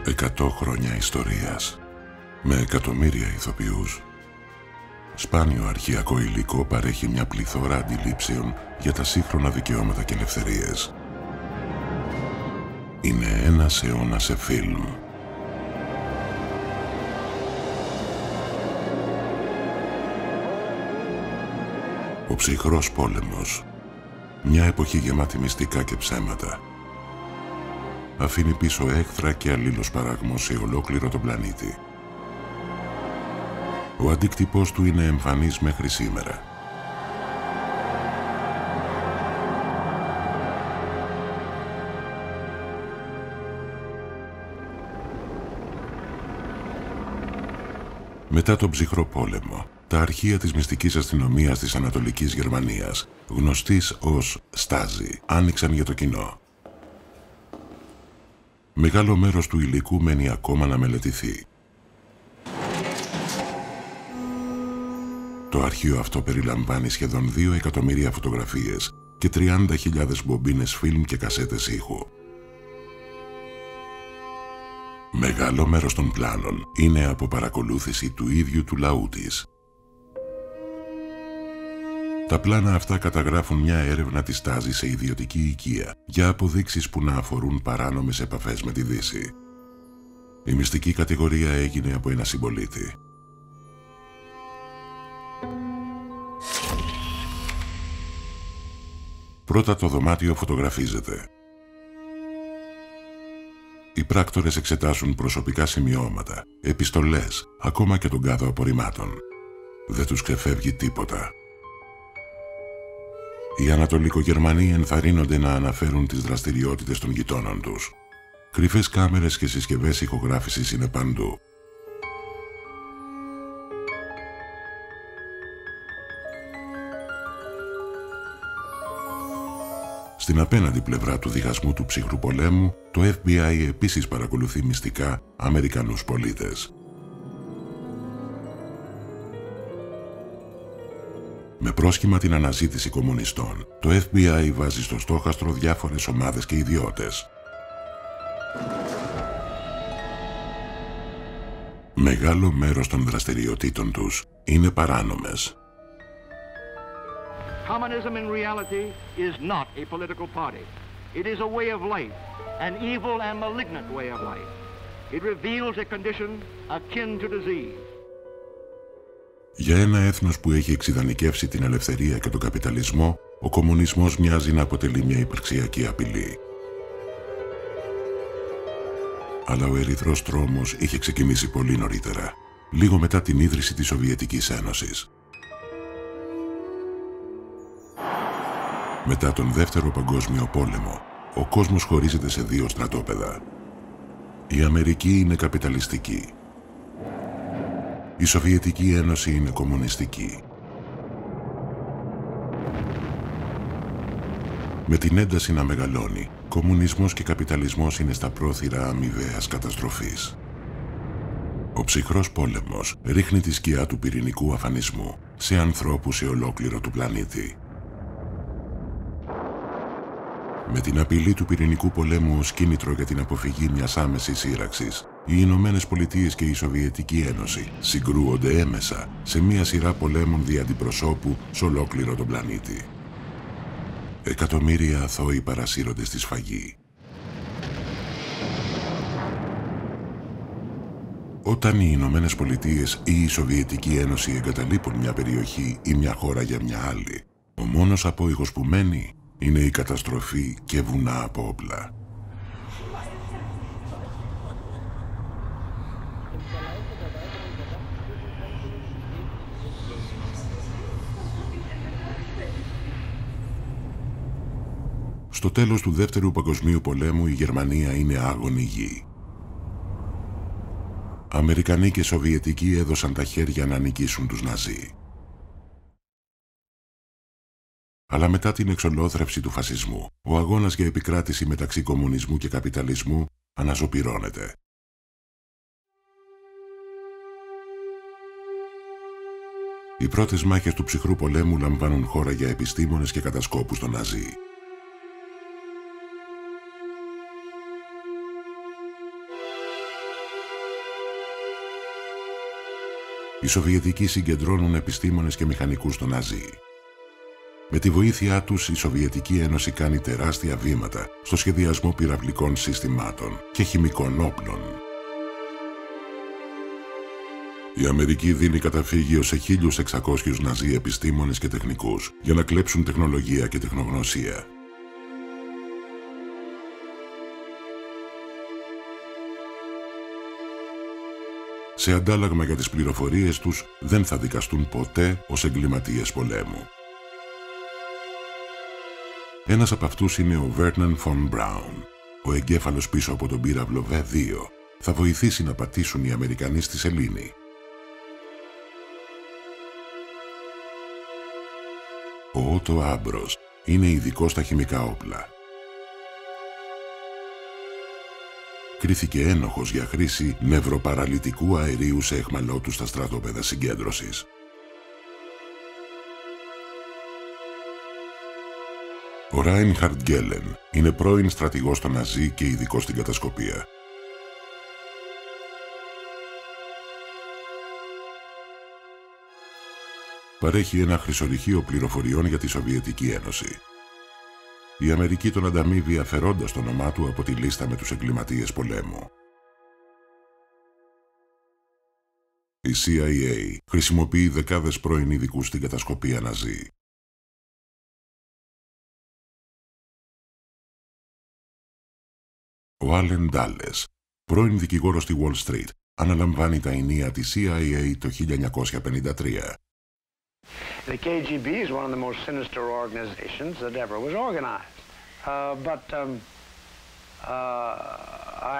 100 χρόνια ιστορίας, με εκατομμύρια ηθοποιούς. Σπάνιο αρχαιακό υλικό παρέχει μια πληθώρα αντιλήψεων για τα σύγχρονα δικαιώματα και ελευθερίες. Είναι ένας αιώνας σε φιλμ. Ο ψυχρός πόλεμος, μια εποχή γεμάτη μυστικά και ψέματα, αφήνει πίσω έχθρα και αλλήλοσπαραγμό σε ολόκληρο τον πλανήτη. Ο αντίκτυπος του είναι εμφανής μέχρι σήμερα. Μετά τον ψυχρό πόλεμο, τα αρχεία της μυστικής αστυνομίας της Ανατολικής Γερμανίας, γνωστής ως Στάζι, άνοιξαν για το κοινό. Μεγάλο μέρος του υλικού μένει ακόμα να μελετηθεί. Το αρχείο αυτό περιλαμβάνει σχεδόν 2 εκατομμύρια φωτογραφίες και 30.000 μπομπίνες φιλμ και κασέτες ήχου. Μεγάλο μέρος των πλάνων είναι από παρακολούθηση του ίδιου του λαού της. Τα πλάνα αυτά καταγράφουν μια έρευνα της Στάζι σε ιδιωτική οικία για αποδείξεις που να αφορούν παράνομες επαφές με τη Δύση. Η μυστική κατηγορία έγινε από ένα συμπολίτη. Πρώτα το δωμάτιο φωτογραφίζεται. Οι πράκτορες εξετάσουν προσωπικά σημειώματα, επιστολές, ακόμα και τον κάδο απορριμμάτων. Δεν τους ξεφεύγει τίποτα. Οι Ανατολικογερμανοί ενθαρρύνονται να αναφέρουν τις δραστηριότητες των γειτόνων τους. Κρυφές κάμερες και συσκευές ηχογράφησης είναι παντού. Στην απέναντι πλευρά του διχασμού του ψυχρού πολέμου, το FBI επίσης παρακολουθεί μυστικά Αμερικανούς πολίτες. Με πρόσχημα την αναζήτηση κομμουνιστών, το FBI βάζει στο στόχαστρο διάφορες ομάδες και ιδιώτες. Μεγάλο μέρος των δραστηριοτήτων τους είναι παράνομες. Communism in reality is not a political party. It is a way of life, an evil and malignant way of life. It reveals a condition akin to disease. Για ένα έθνος που έχει εξιδανικεύσει την ελευθερία και τον καπιταλισμό, ο κομμουνισμός μοιάζει να αποτελεί μια υπαρξιακή απειλή. Αλλά ο ερυθρός τρόμος είχε ξεκινήσει πολύ νωρίτερα, λίγο μετά την ίδρυση της Σοβιετικής Ένωσης. Μετά τον Δεύτερο Παγκόσμιο Πόλεμο, ο κόσμος χωρίζεται σε 2 στρατόπεδα. Η Αμερική είναι καπιταλιστική. Η Σοβιετική Ένωση είναι κομμουνιστική. Με την ένταση να μεγαλώνει, κομμουνισμός και καπιταλισμός είναι στα πρόθυρα αμοιβαίας καταστροφής. Ο ψυχρός πόλεμος ρίχνει τη σκιά του πυρηνικού αφανισμού σε ανθρώπους σε ολόκληρο του πλανήτη. Με την απειλή του πυρηνικού πολέμου ως κίνητρο για την αποφυγή μιας άμεσης σύραξης, οι Ηνωμένες Πολιτείες και η Σοβιετική Ένωση συγκρούονται έμεσα σε μια σειρά πολέμων δι' αντιπροσώπου σε ολόκληρο τον πλανήτη. Εκατομμύρια αθώοι παρασύρονται στη σφαγή. Όταν οι Ηνωμένες Πολιτείες ή η Σοβιετική Ένωση εγκαταλείπουν μια περιοχή ή μια χώρα για μια άλλη, ο μόνος απόϊχος που μένει είναι η καταστροφή και βουνά από όπλα. Στο τέλος του Δεύτερου Παγκοσμίου Πολέμου η Γερμανία είναι άγονη γη. Αμερικανοί και Σοβιετικοί έδωσαν τα χέρια να νικήσουν τους Ναζί. Αλλά μετά την εξολόθρευση του φασισμού, ο αγώνας για επικράτηση μεταξύ κομμουνισμού και καπιταλισμού αναζωπυρώνεται. Οι πρώτες μάχες του ψυχρού πολέμου λαμβάνουν χώρα για επιστήμονες και κατασκόπους των Ναζί. Οι Σοβιετικοί συγκεντρώνουν επιστήμονες και μηχανικούς στο Ναζί. Με τη βοήθειά τους, η Σοβιετική Ένωση κάνει τεράστια βήματα στο σχεδιασμό πυραυλικών συστημάτων και χημικών όπλων. Η Αμερική δίνει καταφύγιο σε 1.600 Ναζί επιστήμονες και τεχνικούς για να κλέψουν τεχνολογία και τεχνογνωσία. Σε αντάλλαγμα για τις πληροφορίες τους, δεν θα δικαστούν ποτέ ως εγκληματίες πολέμου. Ένας από αυτούς είναι ο Vernon von Braun, ο εγκέφαλος πίσω από τον πύραυλο V2. Θα βοηθήσει να πατήσουν οι Αμερικανοί στη σελήνη. Ο Ότο Άμπρος είναι ειδικός στα χημικά όπλα. Κρίθηκε ένοχος για χρήση νευροπαραλυτικού αερίου σε αιχμαλώτους στα στρατόπεδα συγκέντρωσης. Ο Ράινχαρντ Γκέλεν είναι πρώην στρατηγός στο Ναζί και ειδικός στην κατασκοπία. Παρέχει ένα χρυσορυχείο πληροφοριών για τη Σοβιετική Ένωση. Η Αμερική τον ανταμείβει αφαιρώντας το όνομά του από τη λίστα με τους εγκληματίες πολέμου. Η CIA χρησιμοποιεί δεκάδες πρώην ειδικούς στην κατασκοπία Ναζί. Ο Άλεν Ντάλες, πρώην δικηγόρος στη Wall Street, αναλαμβάνει τα ενία της CIA το 1953. The KGB is one of the most sinister organizations that ever was organized.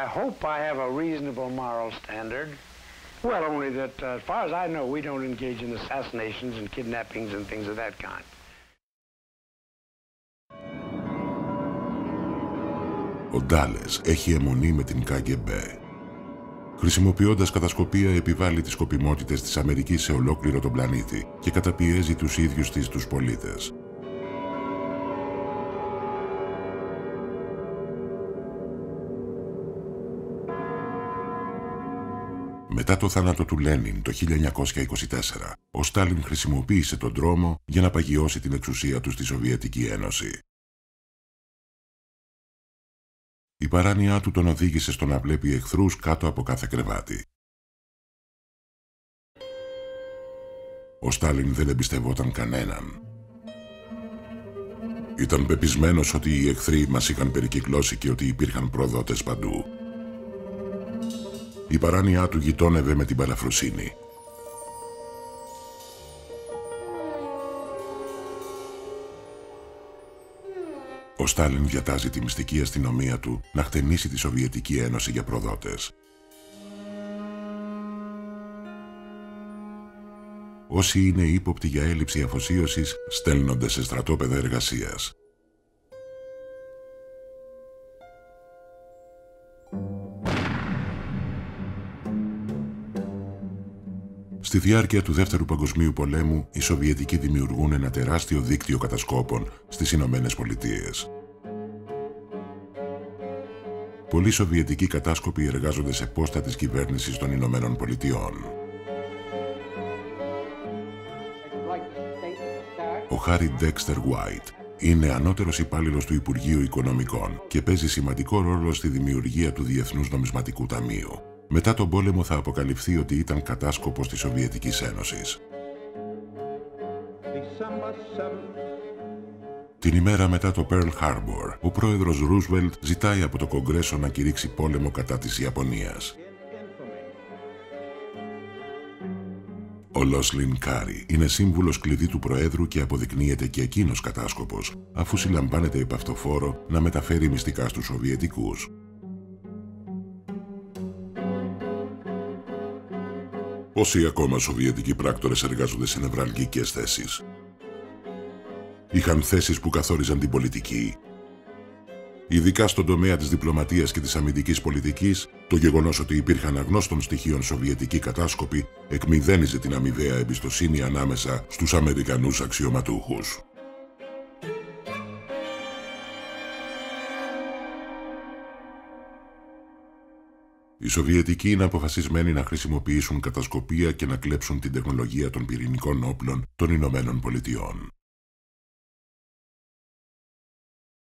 I hope I have a reasonable moral standard. Well, only that, as far as I know, we don't engage in assassinations and kidnappings and things of that kind. Ο Ντάλες έχει αιμονή με την KGB. Χρησιμοποιώντας κατασκοπία επιβάλλει τις σκοπιμότητες της Αμερικής σε ολόκληρο τον πλανήτη και καταπιέζει τους ίδιους της τους πολίτες. Μετά το θάνατο του Λένιν το 1924, ο Στάλιν χρησιμοποίησε τον τρόμο για να παγιώσει την εξουσία του στη Σοβιετική Ένωση. Η παράνοιά του τον οδήγησε στο να βλέπει εχθρούς κάτω από κάθε κρεβάτι. Ο Στάλιν δεν εμπιστευόταν κανέναν. Ήταν πεπισμένος ότι οι εχθροί μας είχαν περικυκλώσει και ότι υπήρχαν προδότες παντού. Η παράνοιά του γειτόνευε με την παραφροσύνη. Ο Στάλιν διατάζει τη μυστική αστυνομία του να χτενίσει τη Σοβιετική Ένωση για προδότες. Όσοι είναι ύποπτοι για έλλειψη αφοσίωσης στέλνονται σε στρατόπεδα εργασίας. Στη διάρκεια του Δεύτερου Παγκοσμίου Πολέμου, οι Σοβιετικοί δημιουργούν ένα τεράστιο δίκτυο κατασκόπων στις Ηνωμένες Πολιτείες. Πολλοί Σοβιετικοί κατάσκοποι εργάζονται σε πόστα της κυβέρνησης των Ηνωμένων Πολιτειών. Ο Χάρι Ντέξτερ White είναι ανώτερος υπάλληλος του Υπουργείου Οικονομικών και παίζει σημαντικό ρόλο στη δημιουργία του Διεθνούς Νομισματικού Ταμείου. Μετά τον πόλεμο θα αποκαλυφθεί ότι ήταν κατάσκοπος της Σοβιετικής Ένωσης. Την ημέρα μετά το Pearl Harbor, ο πρόεδρος Ρούσβελτ ζητάει από το Κογκρέσο να κηρύξει πόλεμο κατά της Ιαπωνίας. Ο Λόσλιν Κάρι είναι σύμβουλος κλειδί του Προέδρου και αποδεικνύεται και εκείνος κατάσκοπος, αφού συλλαμβάνεται υπ' αυτοφόρο να μεταφέρει μυστικά στους Σοβιετικούς. Πόσοι ακόμα Σοβιετικοί πράκτορες εργάζονται σε νευραλγικές θέσεις? Είχαν θέσεις που καθόριζαν την πολιτική. Ειδικά στον τομέα της διπλωματίας και της αμυντικής πολιτικής, το γεγονός ότι υπήρχαν αγνώστων στοιχείων Σοβιετικοί κατάσκοποι εκμηδένιζε την αμοιβαία εμπιστοσύνη ανάμεσα στους Αμερικανούς αξιωματούχους. Οι Σοβιετικοί είναι αποφασισμένοι να χρησιμοποιήσουν κατασκοπία και να κλέψουν την τεχνολογία των πυρηνικών όπλων των Ηνωμένων Πολιτειών.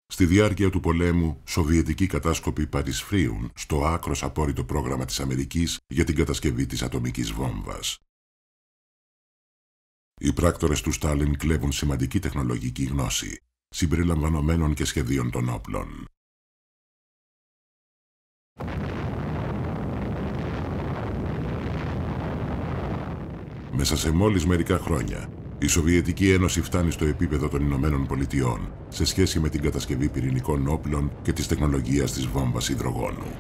Στη διάρκεια του πολέμου, Σοβιετικοί κατάσκοποι παρισφρίουν στο άκρος απόρριτο πρόγραμμα της Αμερικής για την κατασκευή της ατομικής βόμβας. Οι πράκτορες του Στάλιν κλέβουν σημαντική τεχνολογική γνώση, συμπεριλαμβανομένων και σχεδίων των όπλων. Μέσα σε μόλις μερικά χρόνια, η Σοβιετική Ένωση φτάνει στο επίπεδο των Ηνωμένων Πολιτειών σε σχέση με την κατασκευή πυρηνικών όπλων και της τεχνολογίας της βόμβας υδρογόνου.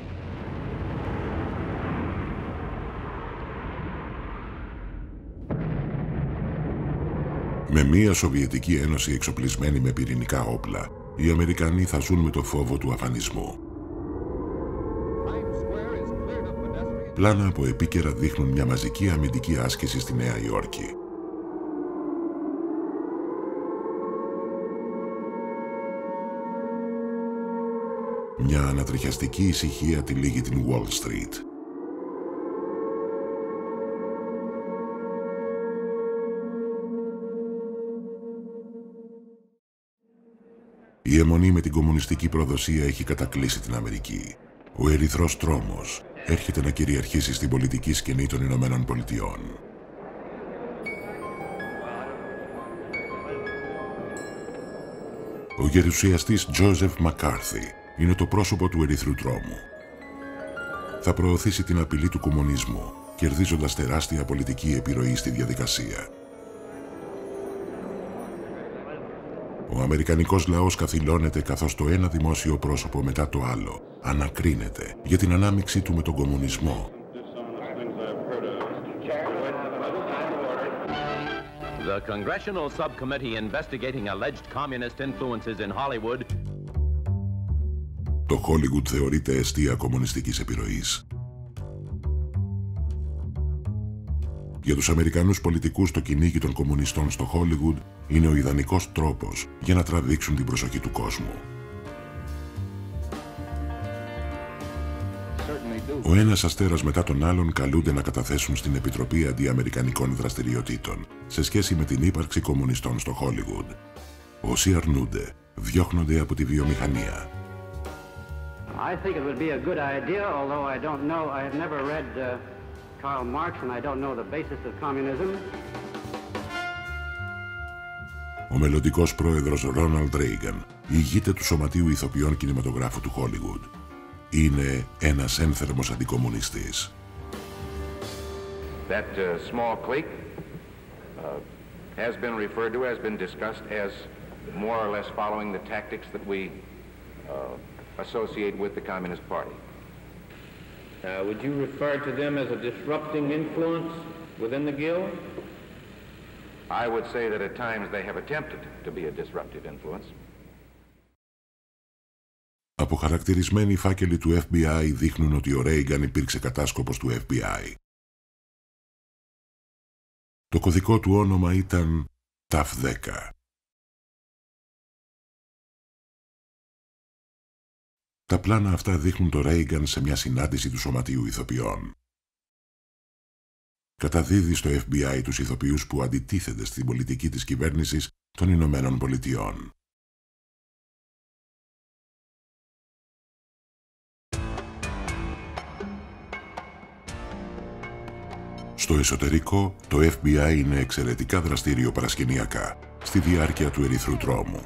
Με μια Σοβιετική Ένωση εξοπλισμένη με πυρηνικά όπλα, οι Αμερικανοί θα ζουν με το φόβο του αφανισμού. Πλάνα από επίκαιρα δείχνουν μια μαζική αμυντική άσκηση στη Νέα Υόρκη. Μια ανατριχιαστική ησυχία τυλίγει την Wall Street. Η αιμονή με την κομμουνιστική προδοσία έχει κατακλείσει την Αμερική. Ο ερυθρός τρόμος έρχεται να κυριαρχήσει στην πολιτική σκηνή των Ηνωμένων Πολιτειών. Ο γερουσιαστής Τζόζεφ Μακάρθι είναι το πρόσωπο του ερυθρού τρόμου. Θα προωθήσει την απειλή του κομμουνισμού, κερδίζοντας τεράστια πολιτική επιρροή στη διαδικασία. Ο αμερικανικός λαός καθυλώνεται καθώς το ένα δημόσιο πρόσωπο μετά το άλλο ανακρίνεται για την ανάμειξή του με τον κομμουνισμό. The Congressional Subcommittee investigating alleged communist influences in Hollywood. Το Hollywood θεωρείται εστία κομμουνιστικής επιρροής. Για τους Αμερικανούς πολιτικούς, το κυνήγι των κομμουνιστών στο Hollywood είναι ο ιδανικός τρόπος για να τραβήξουν την προσοχή του κόσμου. Ο ένας αστέρας μετά τον άλλον καλούνται να καταθέσουν στην Επιτροπή Αντιαμερικανικών Δραστηριοτήτων σε σχέση με την ύπαρξη κομμουνιστών στο Hollywood. Όσοι αρνούνται, διώχνονται από τη βιομηχανία. I think it would be a good idea, although I don't know, I have never read Karl Marx and I don't know the basis of communism. Ο μελλοντικός πρόεδρος Ρόναλντ Ρέιγκαν ηγείται του Σωματείου Ηθοποιών Κινηματογράφου του Hollywood. Είναι ένας ένθερμος αντικομμουνιστής. That small clique has been referred to, has been discussed as more or less following the tactics that we associate with the Communist Party. Would you refer to them as a disrupting influence within the Guild? I would say that at times they have attempted to be a disruptive influence. Αποχαρακτηρισμένοι φάκελοι του FBI δείχνουν ότι ο Ρέιγκαν υπήρξε κατάσκοπος του FBI. Το κωδικό του όνομα ήταν TAF-10. Τα πλάνα αυτά δείχνουν το Ρέιγκαν σε μια συνάντηση του Σωματείου Ηθοποιών. Καταδίδει στο FBI τους ηθοποιούς που αντιτίθενται στην πολιτική της κυβέρνησης των Ηνωμένων Πολιτειών. Στο εσωτερικό, το FBI είναι εξαιρετικά δραστήριο παρασκηνιακά, στη διάρκεια του ερυθρού τρόμου.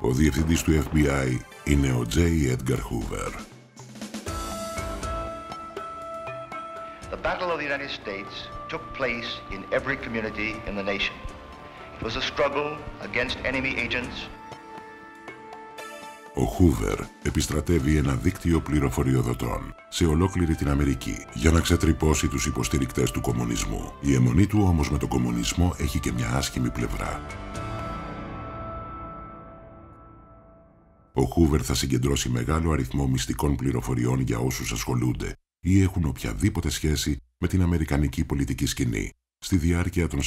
Ο διευθυντής του FBI είναι ο J. Edgar Hoover. The Battle of the United States took place in every community in the nation. It was a struggle against enemy agents. Ο Hoover επιστρατεύει ένα δίκτυο πληροφοριοδοτών σε ολόκληρη την Αμερική για να ξετρυπώσει τους υποστηρικτές του κομμουνισμού. Η αιμονή του όμως με τον κομμουνισμό έχει και μια άσχημη πλευρά. Ο Hoover θα συγκεντρώσει μεγάλο αριθμό μυστικών πληροφοριών για όσους ασχολούνται ή έχουν οποιαδήποτε σχέση με την αμερικανική πολιτική σκηνή στη διάρκεια των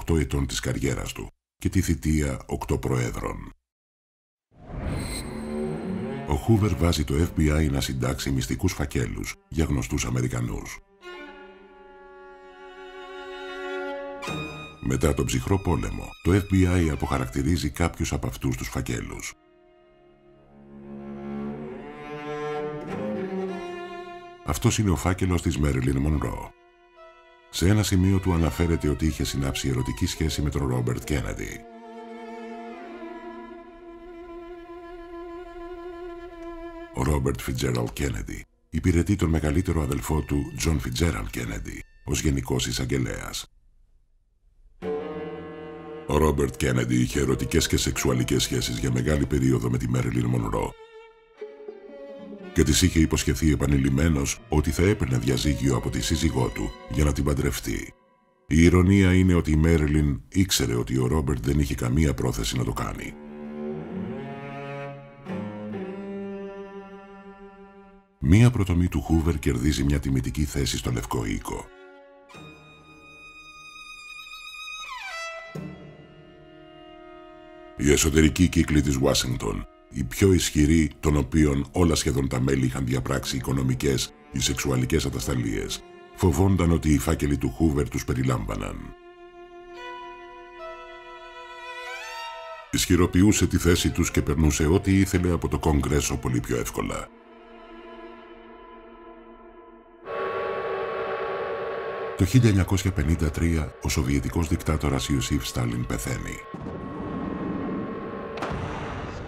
48 ετών της καριέρας του και τη θητεία 8 προέδρων. Ο Χούβερ βάζει το FBI να συντάξει μυστικούς φακέλους για γνωστούς Αμερικανούς. Μετά τον ψυχρό πόλεμο, το FBI αποχαρακτηρίζει κάποιους από αυτούς τους φακέλους. Αυτός είναι ο φάκελος της Μέριλιν Μονρό. Σε ένα σημείο του αναφέρεται ότι είχε συνάψει ερωτική σχέση με τον Ρόμπερτ Κέννεντι. Ο Ρόμπερτ Φιτζέραλντ Κέννεντι υπηρετεί τον μεγαλύτερο αδελφό του, Τζον Φιτζέραλντ Κέννεντι, ως γενικός εισαγγελέας. Ο Ρόμπερτ Κέννεντι είχε ερωτικές και σεξουαλικές σχέσεις για μεγάλη περίοδο με τη Μέριλιν Μονρό και της είχε υποσχεθεί επανειλημμένως ότι θα έπαιρνε διαζύγιο από τη σύζυγό του για να την παντρευτεί. Η ηρωνία είναι ότι η Μέριλιν ήξερε ότι ο Ρόμπερτ δεν είχε καμία πρόθεση να το κάνει. Μία προτομή του Χούβερ κερδίζει μια τιμητική θέση στο Λευκό Οίκο. Οι εσωτερικοί κύκλοι της Ουάσιγκτον, οι πιο ισχυροί, των οποίων όλα σχεδόν τα μέλη είχαν διαπράξει οικονομικές ή σεξουαλικές ατασταλίες, φοβόνταν ότι οι φάκελοι του Χούβερ τους περιλάμβαναν. Ισχυροποιούσε τη θέση τους και περνούσε ό,τι ήθελε από το Κογκρέσο πολύ πιο εύκολα. Το 1953, ο Σοβιετικός δικτάτορας Ιωσήφ Στάλιν πεθαίνει.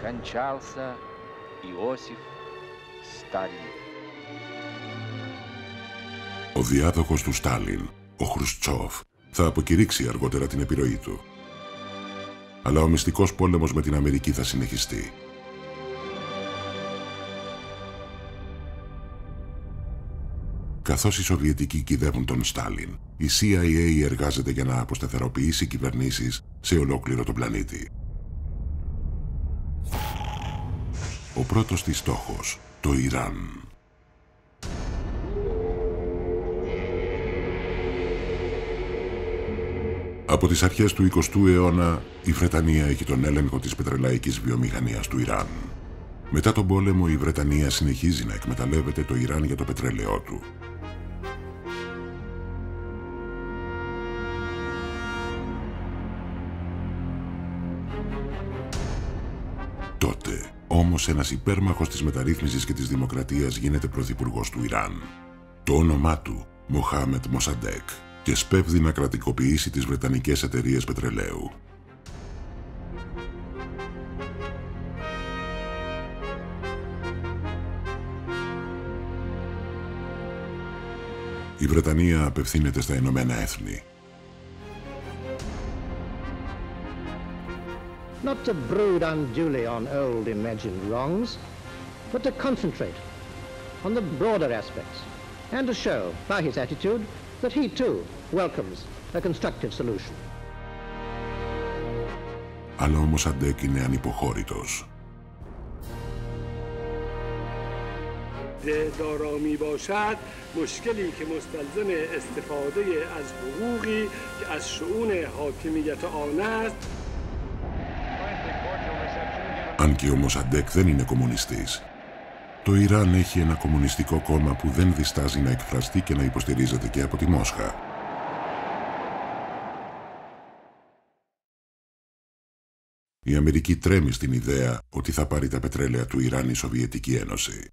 Скончался Иосиф Сталин. Ο διάδοχος του Στάλιν, ο Χρουστσόφ, θα αποκηρύξει αργότερα την επιρροή του. Αλλά ο μυστικός πόλεμος με την Αμερική θα συνεχιστεί. Καθώς οι Σοβιετικοί κυδεύουν τον Στάλιν, η CIA εργάζεται για να αποσταθεροποιήσει κυβερνήσεις σε ολόκληρο τον πλανήτη. Ο πρώτος της στόχος, το Ιράν. Από τις αρχές του 20ου αιώνα, η Βρετανία έχει τον έλεγχο της πετρελαϊκής βιομηχανίας του Ιράν. Μετά τον πόλεμο, η Βρετανία συνεχίζει να εκμεταλλεύεται το Ιράν για το πετρέλαιό του. Τότε, όμως, ένας υπέρμαχος της μεταρρύθμισης και της δημοκρατίας γίνεται πρωθυπουργός του Ιράν. Το όνομά του, Μοχάμετ Μοσαντέκ, και σπέβδει να κρατικοποιήσει τις βρετανικές εταιρείες πετρελαίου. Η Βρετανία απευθύνεται στα Ηνωμένα Έθνη. Not to brood unduly on old imagined wrongs, but to concentrate on the broader aspects and to show by his attitude that he too welcomes a constructive solution. Αλλά ο Μοσαντέκ είναι ανυποχώρητος. دارا باشد مشکلی که مستلزم استفاده از حقوقی که از شؤون حاکمیت آن است. Αν και ο Μοσαντέκ δεν είναι κομμουνιστής, το Ιράν έχει ένα κομμουνιστικό κόμμα που δεν διστάζει να εκφραστεί και να υποστηρίζεται και από τη Μόσχα. Η Αμερική τρέμει στην ιδέα ότι θα πάρει τα πετρέλαια του Ιράν η Σοβιετική Ένωση.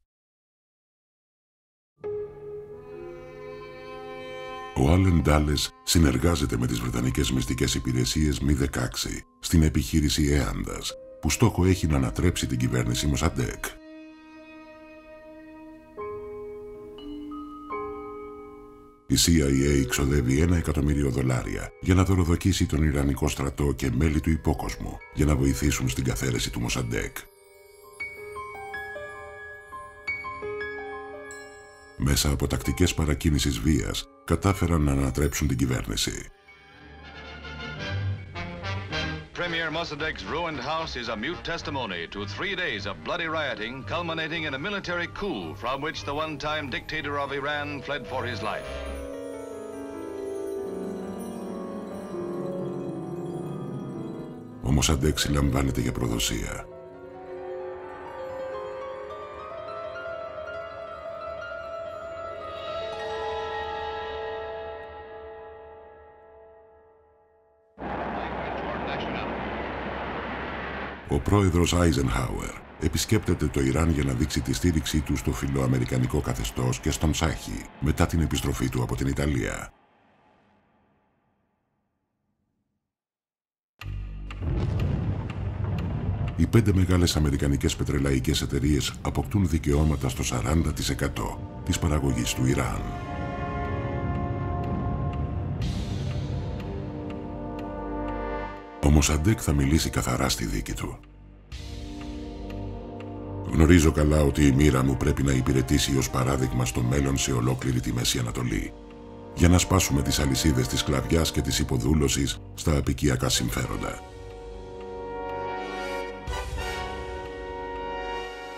Ο Άλεν Ντάλες συνεργάζεται με τις Βρετανικές μυστικές υπηρεσίες Mi-16 στην επιχείρηση Έαντας, που στόχο έχει να ανατρέψει την κυβέρνηση Μοσαντέκ. Η CIA ξοδεύει $1 εκατομμύριο για να δωροδοκίσει τον Ιρανικό στρατό και μέλη του υπόκοσμου για να βοηθήσουν στην καθαίρεση του Μοσαντέκ. Μέσα από τακτικές παρακίνησης βίας, κατάφεραν να ανατρέψουν την κυβέρνηση. Premier Mossadegh's ruined house is a mute testimony to 3 days of bloody rioting culminating in a military coup from which the one-time dictator of Iran fled for his life. Ο Μοσαντέγ συλλαμβάνεται για προδοσία. Ο πρόεδρος Άιζενχάουερ επισκέπτεται το Ιράν για να δείξει τη στήριξή του στο φιλοαμερικανικό καθεστώς και στον Σάχη μετά την επιστροφή του από την Ιταλία. Οι 5 μεγάλες αμερικανικές πετρελαϊκές εταιρείες αποκτούν δικαιώματα στο 40% της παραγωγής του Ιράν. Ο Μοσαντέγ θα μιλήσει καθαρά στη δίκη του. Γνωρίζω καλά ότι η μοίρα μου πρέπει να υπηρετήσει ως παράδειγμα στο μέλλον σε ολόκληρη τη Μέση Ανατολή, για να σπάσουμε τις αλυσίδες της σκλαβιάς και της υποδούλωσης στα αποικιακά συμφέροντα.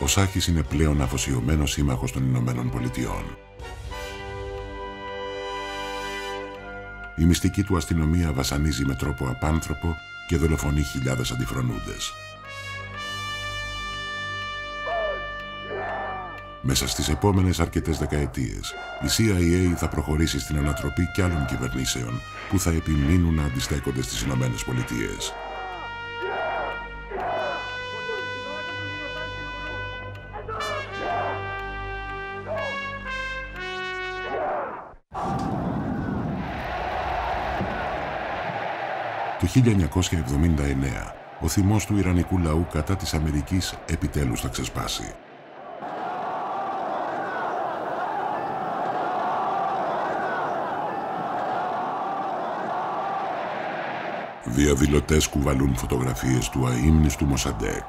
Ο Σάχης είναι πλέον αφοσιωμένος σύμμαχος των Ηνωμένων Πολιτειών. Η μυστική του αστυνομία βασανίζει με τρόπο απάνθρωπο και δολοφονεί χιλιάδες αντιφρονούντες. Μέσα στις επόμενες αρκετές δεκαετίες, η CIA θα προχωρήσει στην ανατροπή κι άλλων κυβερνήσεων που θα επιμείνουν να αντιστέκονται στις Ηνωμένες Πολιτείες. Το 1979, ο θυμός του Ιρανικού λαού κατά της Αμερικής επιτέλους θα ξεσπάσει. Διαδηλωτές κουβαλούν φωτογραφίες του αείμνηστου Μοσαντέγ.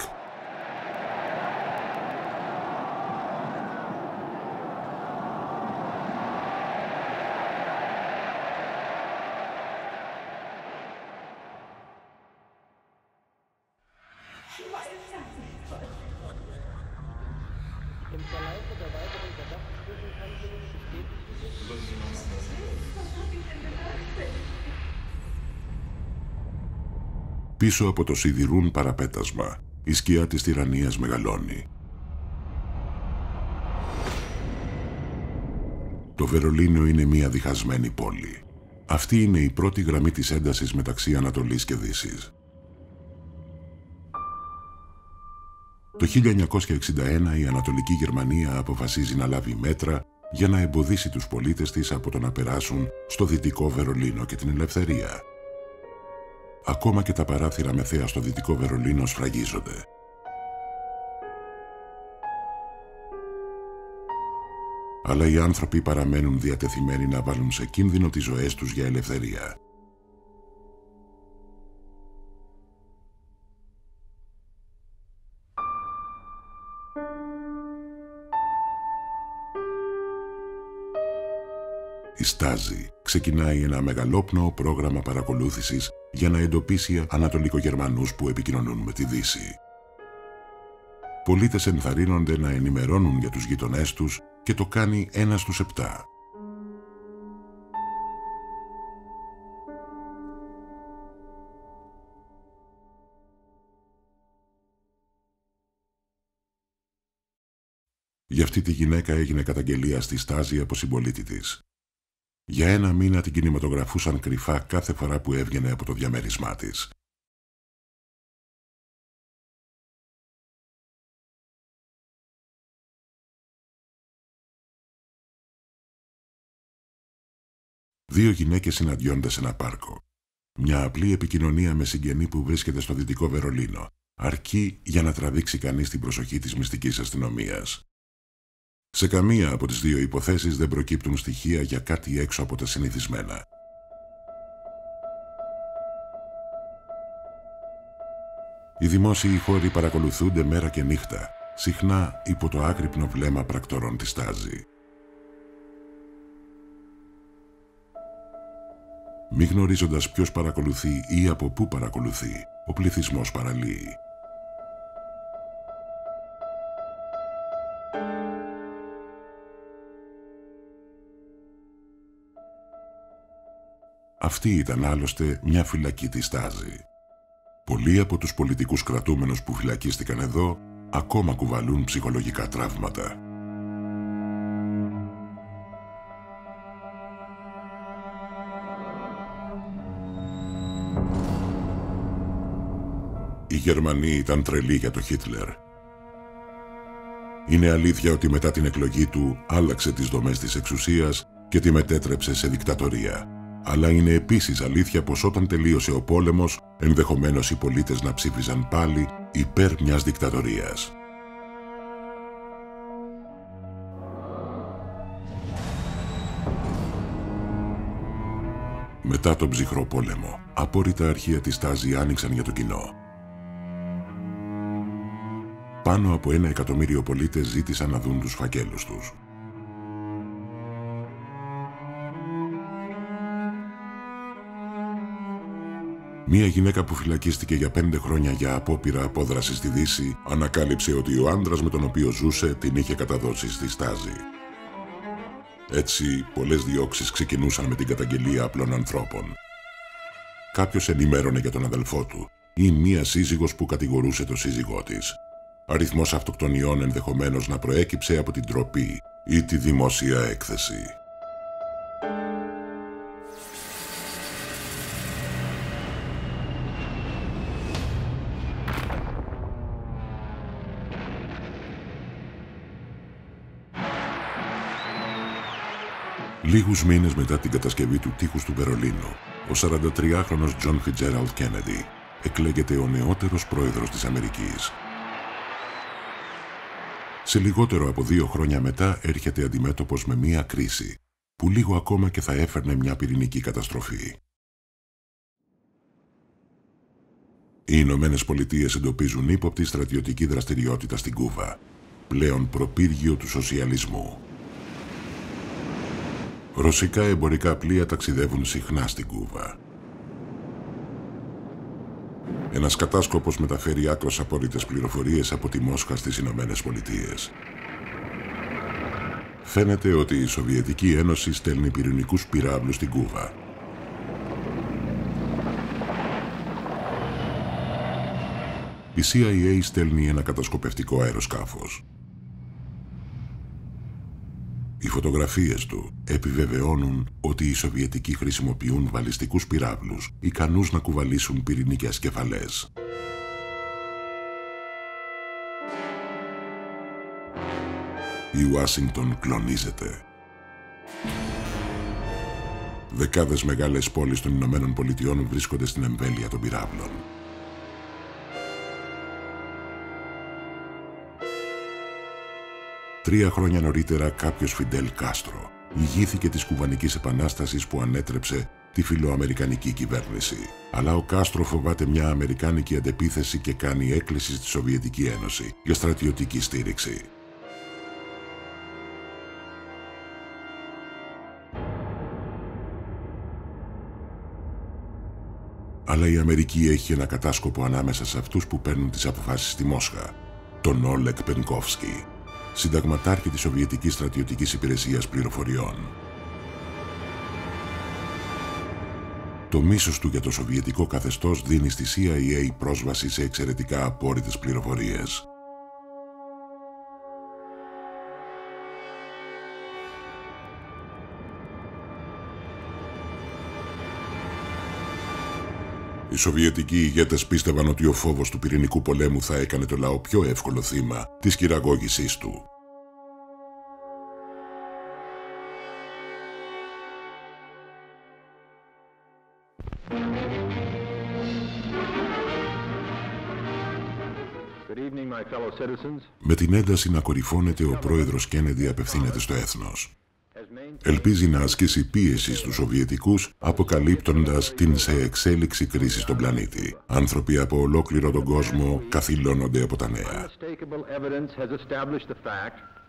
Πίσω από το σιδηρούν παραπέτασμα, η σκιά της τυραννίας μεγαλώνει. Το Βερολίνο είναι μια διχασμένη πόλη. Αυτή είναι η πρώτη γραμμή της έντασης μεταξύ Ανατολής και Δύσης. Το 1961 η Ανατολική Γερμανία αποφασίζει να λάβει μέτρα για να εμποδίσει τους πολίτες της από το να περάσουν στο Δυτικό Βερολίνο και την ελευθερία. Ακόμα και τα παράθυρα με θέα στο Δυτικό Βερολίνο σφραγίζονται. Αλλά οι άνθρωποι παραμένουν διατεθειμένοι να βάλουν σε κίνδυνο τις ζωές τους για ελευθερία. Η Στάζι ξεκινάει ένα μεγαλόπνοο πρόγραμμα παρακολούθησης για να εντοπίσει Ανατολικογερμανούς που επικοινωνούν με τη Δύση. Πολίτες ενθαρρύνονται να ενημερώνουν για τους γειτονές τους και το κάνει 1 στους 7. Για αυτή τη γυναίκα έγινε καταγγελία στη Στάζι από συμπολίτη της. Για 1 μήνα την κινηματογραφούσαν κρυφά κάθε φορά που έβγαινε από το διαμέρισμά της. Δύο γυναίκες συναντιόνται σε ένα πάρκο. Μια απλή επικοινωνία με συγγενή που βρίσκεται στο Δυτικό Βερολίνο, αρκεί για να τραβήξει κανείς την προσοχή της μυστικής αστυνομίας. Σε καμία από τις δύο υποθέσεις δεν προκύπτουν στοιχεία για κάτι έξω από τα συνηθισμένα. Οι δημόσιοι χώροι παρακολουθούνται μέρα και νύχτα, συχνά υπό το άκρυπνο βλέμμα πρακτορών της Στάζι. μη γνωρίζοντας ποιος παρακολουθεί ή από πού παρακολουθεί, ο πληθυσμός παραλύει. Αυτή ήταν άλλωστε μια φυλακή της Στάζη. Πολλοί από τους πολιτικούς κρατούμενους που φυλακίστηκαν εδώ ακόμα κουβαλούν ψυχολογικά τραύματα. Οι Γερμανοί ήταν τρελοί για το Χίτλερ. Είναι αλήθεια ότι μετά την εκλογή του άλλαξε τις δομές της εξουσίας και τη μετέτρεψε σε δικτατορία. Αλλά είναι επίσης αλήθεια πως όταν τελείωσε ο πόλεμος, ενδεχομένως οι πολίτες να ψήφιζαν πάλι υπέρ μιας δικτατορίας. Μετά τον ψυχρό πόλεμο, απόρριτα αρχεία της Στάζη άνοιξαν για το κοινό. Πάνω από 1 εκατομμύριο πολίτες ζήτησαν να δουν τους φακέλους τους. Μία γυναίκα που φυλακίστηκε για 5 χρόνια για απόπειρα απόδραση στη Δύση ανακάλυψε ότι ο άντρας με τον οποίο ζούσε την είχε καταδώσει στη Στάζη. Έτσι, πολλές διώξεις ξεκινούσαν με την καταγγελία απλών ανθρώπων. Κάποιος ενημέρωνε για τον αδελφό του ή μία σύζυγος που κατηγορούσε τον σύζυγό της. Αριθμός αυτοκτονιών ενδεχομένως να προέκυψε από την ντροπή ή τη δημόσια έκθεση. Λίγους μήνες μετά την κατασκευή του τείχους του Βερολίνου, ο 43χρονος John Fitzgerald Kennedy εκλέγεται ο νεότερος πρόεδρος της Αμερικής. Σε λιγότερο από 2 χρόνια μετά έρχεται αντιμέτωπος με μία κρίση που λίγο ακόμα και θα έφερνε μια πυρηνική καταστροφή. Οι Ηνωμένες Πολιτείες εντοπίζουν ύποπτη στρατιωτική δραστηριότητα στην Κούβα, πλέον προπύργιο του σοσιαλισμού. Ρωσικά εμπορικά πλοία ταξιδεύουν συχνά στην Κούβα. Ένας κατάσκοπος μεταφέρει άκρως απόρριτες πληροφορίες από τη Μόσχα στις Ηνωμένες Πολιτείες. Φαίνεται ότι η Σοβιετική Ένωση στέλνει πυρηνικούς πυράβλους στην Κούβα. Η CIA στέλνει ένα κατασκοπευτικό αεροσκάφος. Οι φωτογραφίες του επιβεβαιώνουν ότι οι Σοβιετικοί χρησιμοποιούν βαλιστικούς πυράβλους ικανούς να κουβαλήσουν πυρηνικές κεφαλές. Η Ουάσιγκτον κλονίζεται. Δεκάδες μεγάλες πόλεις των Ηνωμένων Πολιτειών βρίσκονται στην εμβέλεια των πυράβλων. Τρία χρόνια νωρίτερα κάποιος Φιντέλ Κάστρο ηγήθηκε της Κουβανικής Επανάστασης που ανέτρεψε τη φιλοαμερικανική κυβέρνηση. Αλλά ο Κάστρο φοβάται μια αμερικάνικη αντεπίθεση και κάνει έκκληση στη Σοβιετική Ένωση για στρατιωτική στήριξη. Αλλά η Αμερική έχει ένα κατάσκοπο ανάμεσα σε αυτούς που παίρνουν τις αποφάσεις στη Μόσχα, τον Όλεκ Πενκόφσκι, συνταγματάρχη της Σοβιετικής Στρατιωτικής Υπηρεσίας Πληροφοριών. Το μίσος του για το σοβιετικό καθεστώς δίνει στη CIA πρόσβαση σε εξαιρετικά απόρριτες πληροφορίες. Οι Σοβιετικοί ηγέτες πίστευαν ότι ο φόβος του πυρηνικού πολέμου θα έκανε το λαό πιο εύκολο θύμα της χειραγώγησής του. Με την ένταση να κορυφώνεται, ο πρόεδρος Κέννεντι απευθύνεται στο έθνος. Ελπίζει να ασκήσει πίεση στους Σοβιετικούς, αποκαλύπτοντας την σε εξέλιξη κρίση στον πλανήτη. Άνθρωποι από ολόκληρο τον κόσμο καθυλώνονται από τα νέα.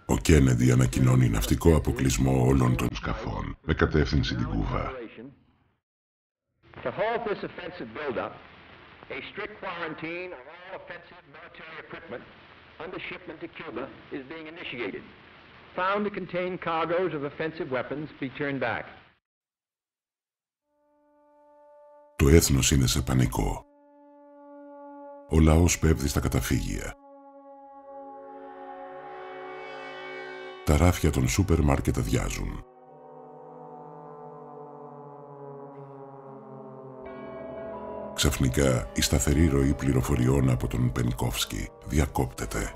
Ο Κέννεντι ανακοινώνει ναυτικό αποκλεισμό όλων των σκαφών με κατεύθυνση την Κούβα. To halt this offensive buildup, a strict quarantine of all offensive military equipment under shipment to Cuba is being initiated. Found to contain cargoes of offensive weapons be turned back. Το έθνος είναι σε πανικό. Ο λαός πέφτει στα καταφύγια. Τα ράφια των σούπερ μάρκετ αδειάζουν. Ξαφνικά, η σταθερή ροή πληροφοριών από τον Πενκόφσκι διακόπτεται.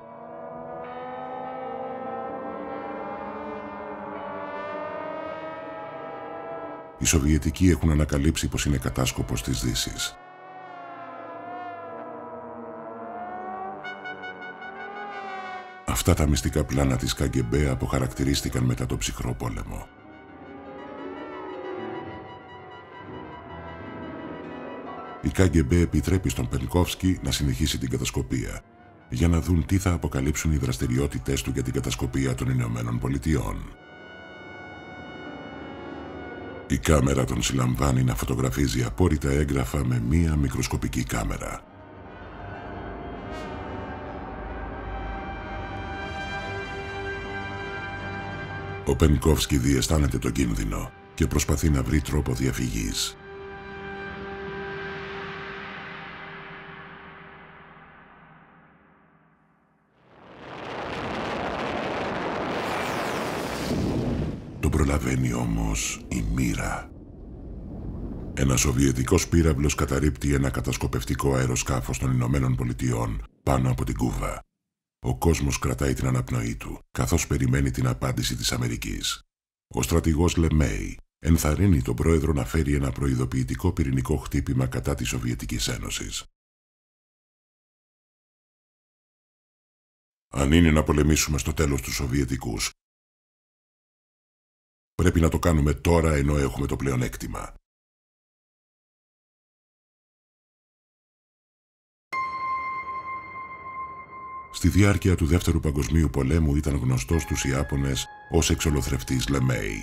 Οι Σοβιετικοί έχουν ανακαλύψει πως είναι κατάσκοπος της Δύσης. Αυτά τα μυστικά πλάνα της ΚΑΓΚΕΜΠΕ αποχαρακτηρίστηκαν μετά το ψυχρό πόλεμο. Η ΚΑΓΚΕΜΠΕ επιτρέπει στον Πενκόφσκι να συνεχίσει την κατασκοπία, για να δουν τι θα αποκαλύψουν οι δραστηριότητες του για την κατασκοπία των Ηνωμένων Πολιτειών. Η κάμερα τον συλλαμβάνει να φωτογραφίζει απόρριτα έγγραφα με μία μικροσκοπική κάμερα. Ο Πενκόφσκι διαισθάνεται τον κίνδυνο και προσπαθεί να βρει τρόπο διαφυγής. Τον προλαβαίνει όμως η μοίρα. Ένας σοβιετικός πύραυλος καταρρίπτει ένα κατασκοπευτικό αεροσκάφος των Ηνωμένων Πολιτειών πάνω από την Κούβα. Ο κόσμος κρατάει την αναπνοή του, καθώς περιμένει την απάντηση της Αμερικής. Ο στρατηγός Λεμέι ενθαρρύνει τον πρόεδρο να φέρει ένα προειδοποιητικό πυρηνικό χτύπημα κατά της Σοβιετικής Ένωσης. Αν είναι να πολεμήσουμε στο τέλος τους Σοβιετικούς, πρέπει να το κάνουμε τώρα ενώ έχουμε το πλεονέκτημα. Στη διάρκεια του Δεύτερου Παγκοσμίου Πολέμου ήταν γνωστός στους Ιάπωνες ως εξολοθρευτής Λεμέι.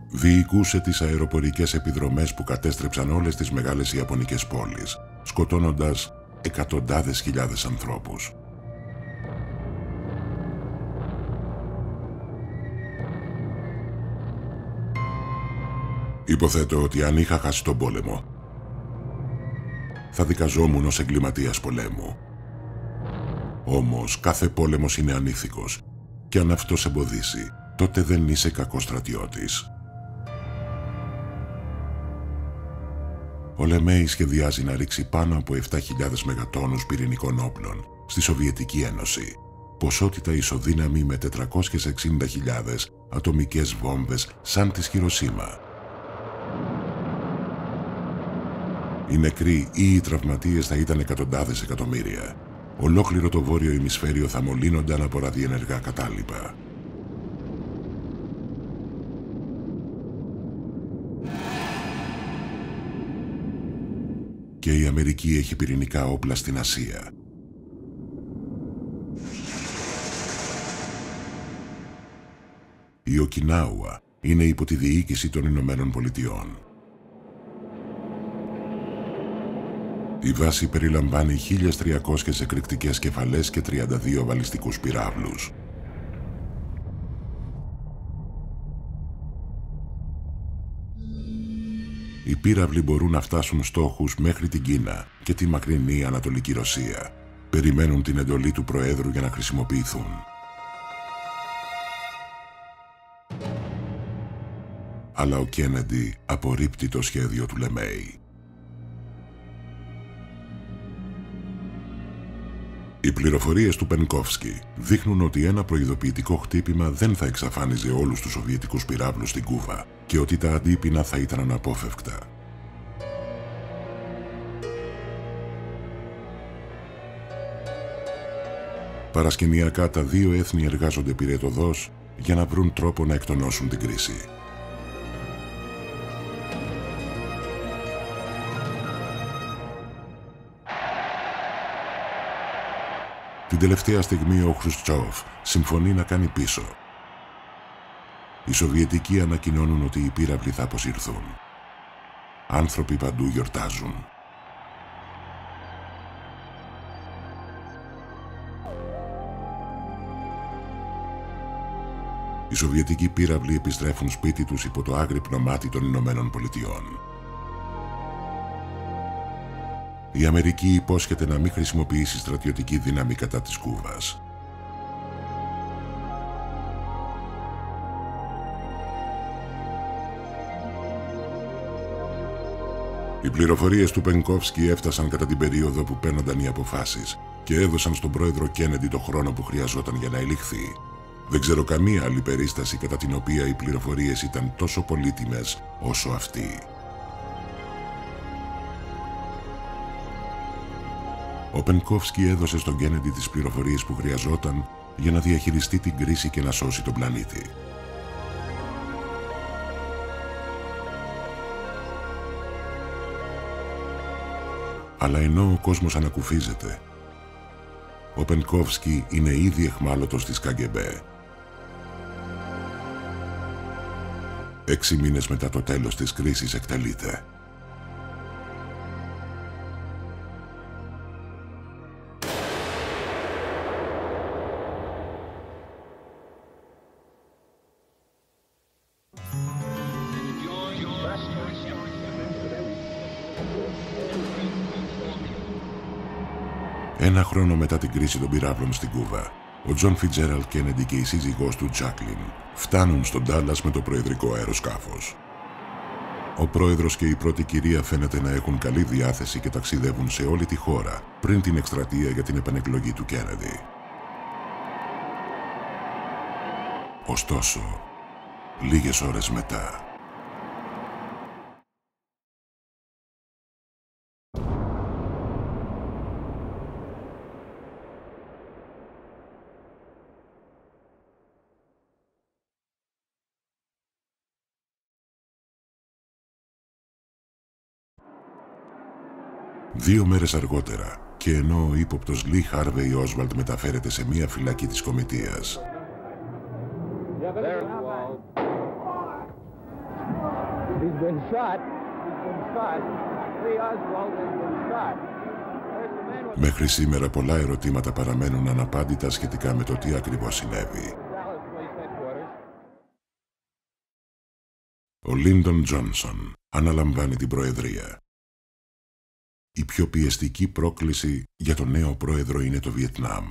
Διοικούσε τις αεροπορικές επιδρομές που κατέστρεψαν όλες τις μεγάλες ιαπωνικές πόλεις, σκοτώνοντας εκατοντάδες χιλιάδες ανθρώπους. Υποθέτω ότι αν είχα χάσει τον πόλεμο, θα δικαζόμουν ως εγκληματίας πολέμου. Όμως κάθε πόλεμος είναι ανήθικος και αν αυτό σε εμποδίσει, τότε δεν είσαι κακός στρατιώτης. Ο Λεμέι σχεδιάζει να ρίξει πάνω από 7.000 μεγατόνους πυρηνικών όπλων στη Σοβιετική Ένωση, ποσότητα ισοδύναμη με 460.000 ατομικές βόμβες σαν της Χιροσίμα. Οι νεκροί ή οι τραυματίες θα ήταν εκατοντάδες εκατομμύρια. Ολόκληρο το βόρειο ημισφαίριο θα μολύνονταν από ραδιενεργά κατάλοιπα. Και η Αμερική έχει πυρηνικά όπλα στην Ασία. Η Οκινάουα είναι υπό τη διοίκηση των Ηνωμένων Πολιτειών. Η βάση περιλαμβάνει 1.300 εκρηκτικές κεφαλές και 32 βαλιστικούς πυράβλους. Οι πύραυλοι μπορούν να φτάσουν στόχους μέχρι την Κίνα και τη μακρινή Ανατολική Ρωσία. Περιμένουν την εντολή του Προέδρου για να χρησιμοποιηθούν. Αλλά ο Κέννεντι απορρίπτει το σχέδιο του Λεμέι. Οι πληροφορίες του Πενκόφσκι δείχνουν ότι ένα προειδοποιητικό χτύπημα δεν θα εξαφάνιζε όλους τους σοβιετικούς πυράβλους στην Κούβα και ότι τα αντίπεινα θα ήταν αναπόφευκτα. Παρασκηνιακά τα δύο έθνη εργάζονται πυρετωδώς για να βρουν τρόπο να εκτονώσουν την κρίση. Την τελευταία στιγμή ο Χρουστσόφ συμφωνεί να κάνει πίσω. Οι Σοβιετικοί ανακοινώνουν ότι οι πύραυλοι θα αποσυρθούν. Άνθρωποι παντού γιορτάζουν. Οι Σοβιετικοί πύραυλοι επιστρέφουν σπίτι τους υπό το άγρυπνο μάτι των Ηνωμένων Πολιτειών. Η Αμερική υπόσχεται να μην χρησιμοποιήσει στρατιωτική δύναμη κατά της Κούβας. Οι πληροφορίες του Πενκόφσκι έφτασαν κατά την περίοδο που παίρνονταν οι αποφάσεις και έδωσαν στον πρόεδρο Κέννεντι το χρόνο που χρειαζόταν για να ελιχθεί. Δεν ξέρω καμία άλλη περίσταση κατά την οποία οι πληροφορίες ήταν τόσο πολύτιμες όσο αυτή. Ο Πενκόφσκι έδωσε στον Κέννεντι τις πληροφορίες που χρειαζόταν για να διαχειριστεί την κρίση και να σώσει τον πλανήτη. Αλλά ενώ ο κόσμος ανακουφίζεται, ο Πενκόφσκι είναι ήδη εχμάλωτος της ΚΑΓΚΕΜΠΕ. 6 μήνες μετά το τέλος της κρίσης εκτελείται. Ένα χρόνο μετά την κρίση των πυράβλων στην Κούβα, ο Τζον Φιτζέραλντ Κέννεντι και η σύζυγός του Τζάκλιν φτάνουν στον Ντάλλας με το προεδρικό αεροσκάφος. Ο πρόεδρος και η πρώτη κυρία φαίνεται να έχουν καλή διάθεση και ταξιδεύουν σε όλη τη χώρα πριν την εκστρατεία για την επανεκλογή του Κέννεντι. Ωστόσο, λίγες ώρες μετά, δύο μέρες αργότερα, και ενώ ο ύποπτος Λι Χάρβεϊ Όσβαλντ μεταφέρεται σε μία φυλακή της Κομιτείας, μέχρι σήμερα πολλά ερωτήματα παραμένουν αναπάντητα σχετικά με το τι ακριβώς συνέβη. Ο Λίντον Τζόνσον αναλαμβάνει την προεδρία. Η πιο πιεστική πρόκληση για τον νέο πρόεδρο είναι το Βιετνάμ.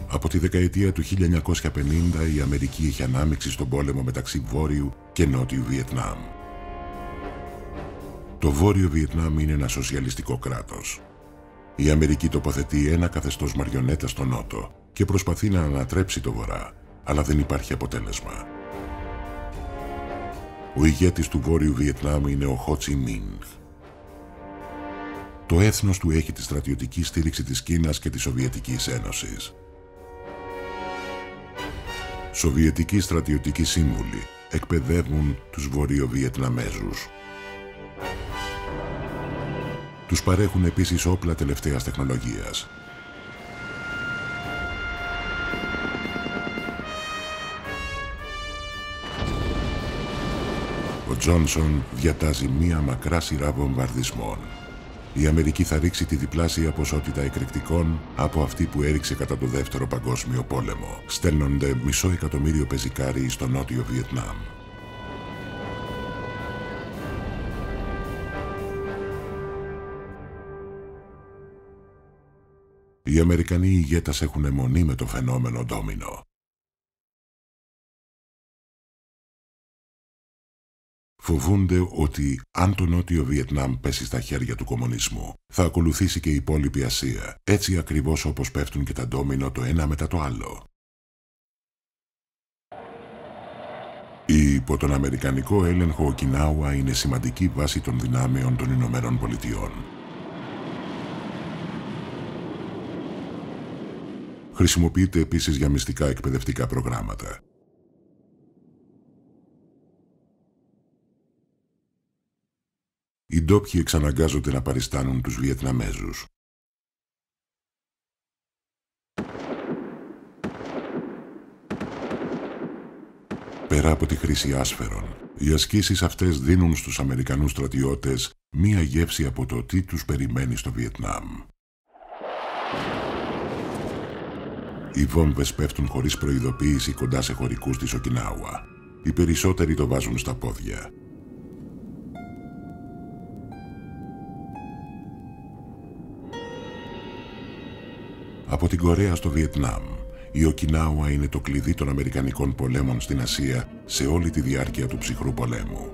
Από τη δεκαετία του 1950 η Αμερική είχε ανάμειξη στον πόλεμο μεταξύ Βόρειου και Νότιου Βιετνάμ. Το Βόρειο Βιετνάμ είναι ένα σοσιαλιστικό κράτος. Η Αμερική τοποθετεί ένα καθεστώς μαριονέτα στο Νότο και προσπαθεί να ανατρέψει το Βορρά, αλλά δεν υπάρχει αποτέλεσμα. Ο ηγέτης του Βόρειου Βιετνάμ είναι ο Χο Τσι Μίνγκ. Το έθνος του έχει τη στρατιωτική στήριξη της Κίνας και της Σοβιετικής Ένωσης. Σοβιετικοί στρατιωτικοί σύμβουλοι εκπαιδεύουν τους Βορειοβιετναμέζους. Τους παρέχουν επίσης όπλα τελευταίας τεχνολογίας. Ο Τζόνσον διατάζει μία μακρά σειρά βομβαρδισμών. Η Αμερική θα ρίξει τη διπλάσια ποσότητα εκρηκτικών από αυτή που έριξε κατά το Δεύτερο Παγκόσμιο Πόλεμο. Στέλνονται 500.000 πεζικάροι στο Νότιο Βιετνάμ. Οι Αμερικανοί ηγέτες έχουν αιμονή με το φαινόμενο ντόμινο. Φοβούνται ότι αν το Νότιο Βιετνάμ πέσει στα χέρια του κομμουνισμού, θα ακολουθήσει και η υπόλοιπη Ασία, έτσι ακριβώς όπως πέφτουν και τα ντόμινο το ένα μετά το άλλο. Υπό τον αμερικανικό έλεγχο Οκινάουα είναι σημαντική βάση των δυνάμεων των Ηνωμένων Πολιτειών. Χρησιμοποιείται επίσης για μυστικά εκπαιδευτικά προγράμματα. Οι ντόπιοι εξαναγκάζονται να παριστάνουν τους Βιετναμέζους. Πέρα από τη χρήση άσφαιρων, οι ασκήσεις αυτές δίνουν στους Αμερικανούς στρατιώτες μία γεύση από το τι τους περιμένει στο Βιετνάμ. Οι βόμβες πέφτουν χωρίς προειδοποίηση κοντά σε χωρικούς της Οκινάουα. Οι περισσότεροι το βάζουν στα πόδια. Από την Κορέα στο Βιετνάμ, η Οκινάουα είναι το κλειδί των Αμερικανικών πολέμων στην Ασία σε όλη τη διάρκεια του ψυχρού πολέμου.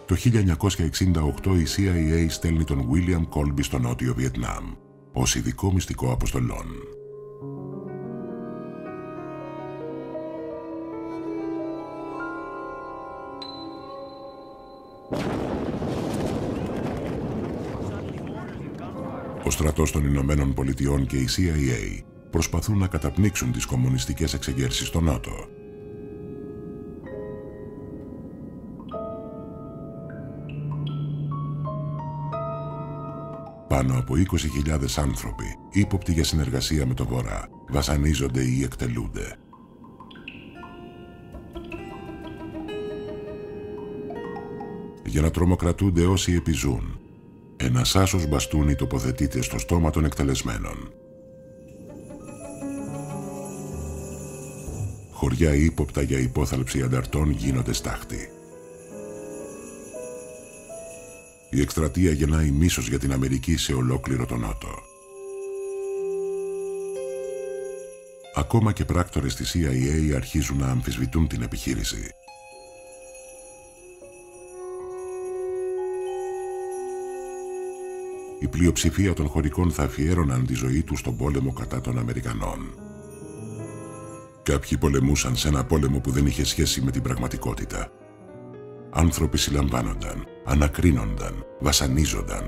Το 1968 η CIA στέλνει τον William Colby στο Νότιο Βιετνάμ ως ειδικό μυστικό αποστολών. Ο στρατός των Ηνωμένων Πολιτειών και η CIA προσπαθούν να καταπνίξουν τις κομμουνιστικές εξεγέρσεις στο Νότο. Πάνω από 20.000 άνθρωποι, ύποπτοι για συνεργασία με το Βορρά, βασανίζονται ή εκτελούνται. Για να τρομοκρατούνται όσοι επιζούν, ένας άσος μπαστούνι τοποθετείται στο στόμα των εκτελεσμένων. Χωριά ύποπτα για υπόθαλψη ανταρτών γίνονται στάχτη. Η εκστρατεία γεννάει μίσος για την Αμερική σε ολόκληρο τον Νότο. Ακόμα και πράκτορες της CIA αρχίζουν να αμφισβητούν την επιχείρηση. Η πλειοψηφία των χωρικών θα αφιέρωναν τη ζωή τους στον πόλεμο κατά των Αμερικανών. Κάποιοι πολεμούσαν σε ένα πόλεμο που δεν είχε σχέση με την πραγματικότητα. Άνθρωποι συλλαμβάνονταν, ανακρίνονταν, βασανίζονταν.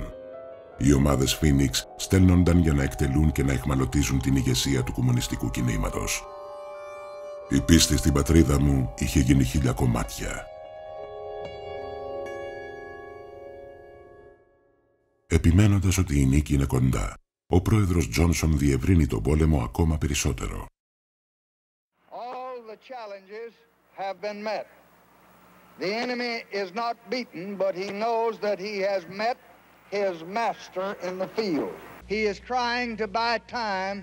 Οι ομάδες Φίνιξ στέλνονταν για να εκτελούν και να αιχμαλωτίζουν την ηγεσία του κομμουνιστικού κινήματος. Η πίστη στην πατρίδα μου είχε γίνει 1000 κομμάτια. Επιμένοντας ότι η νίκη είναι κοντά, ο πρόεδρος Τζόνσον διευρύνει τον πόλεμο ακόμα περισσότερο. All the challenges have been met. The enemy is not beaten, but he knows that he has met his master in the field. He is trying to buy time.